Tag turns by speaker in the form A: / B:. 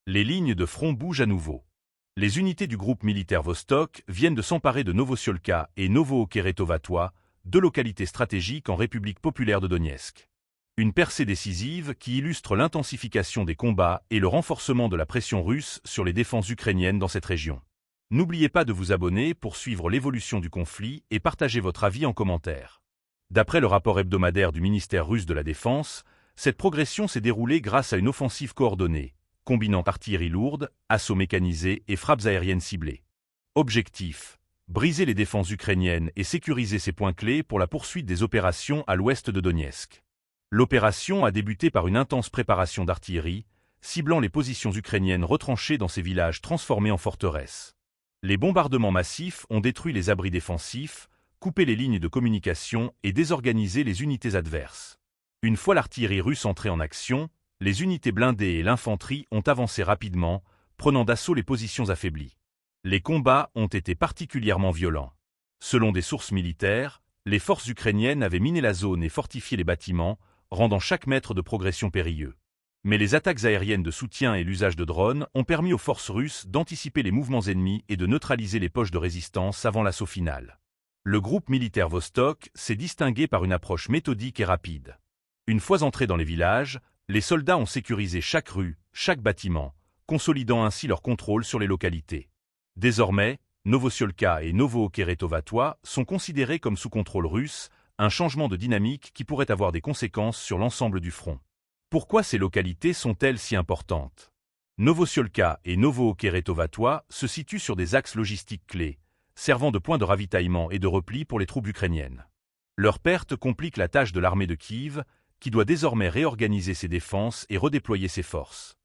A: Les lignes de front bougent à nouveau. Les unités du groupe militaire Vostok viennent de s'emparer de Novosiolka et Novo-Okeretovatoye, deux localités stratégiques en République populaire de Donetsk. Une percée décisive qui illustre l'intensification des combats et le renforcement de la pression russe sur les défenses ukrainiennes dans cette région. N'oubliez pas de vous abonner pour suivre l'évolution du conflit et partager votre avis en commentaire. D'après le rapport hebdomadaire du ministère russe de la Défense, cette progression s'est déroulée grâce à une offensive coordonnée, combinant artillerie lourde, assauts mécanisés et frappes aériennes ciblées. Objectif: briser les défenses ukrainiennes et sécuriser ces points clés pour la poursuite des opérations à l'ouest de Donetsk. L'opération a débuté par une intense préparation d'artillerie, ciblant les positions ukrainiennes retranchées dans ces villages transformés en forteresses. Les bombardements massifs ont détruit les abris défensifs, coupé les lignes de communication et désorganisé les unités adverses. Une fois l'artillerie russe entrée en action, les unités blindées et l'infanterie ont avancé rapidement, prenant d'assaut les positions affaiblies. Les combats ont été particulièrement violents. Selon des sources militaires, les forces ukrainiennes avaient miné la zone et fortifié les bâtiments, rendant chaque mètre de progression périlleux. Mais les attaques aériennes de soutien et l'usage de drones ont permis aux forces russes d'anticiper les mouvements ennemis et de neutraliser les poches de résistance avant l'assaut final. Le groupe militaire Vostok s'est distingué par une approche méthodique et rapide. Une fois entrés dans les villages, les soldats ont sécurisé chaque rue, chaque bâtiment, consolidant ainsi leur contrôle sur les localités. Désormais, Novosiolka et Novo-Okeretovatoye sont considérés comme sous contrôle russe, un changement de dynamique qui pourrait avoir des conséquences sur l'ensemble du front. Pourquoi ces localités sont-elles si importantes? Novosiolka et Novo-Okeretovatoye se situent sur des axes logistiques clés, servant de points de ravitaillement et de repli pour les troupes ukrainiennes. Leur perte complique la tâche de l'armée de Kiev, qui doit désormais réorganiser ses défenses et redéployer ses forces.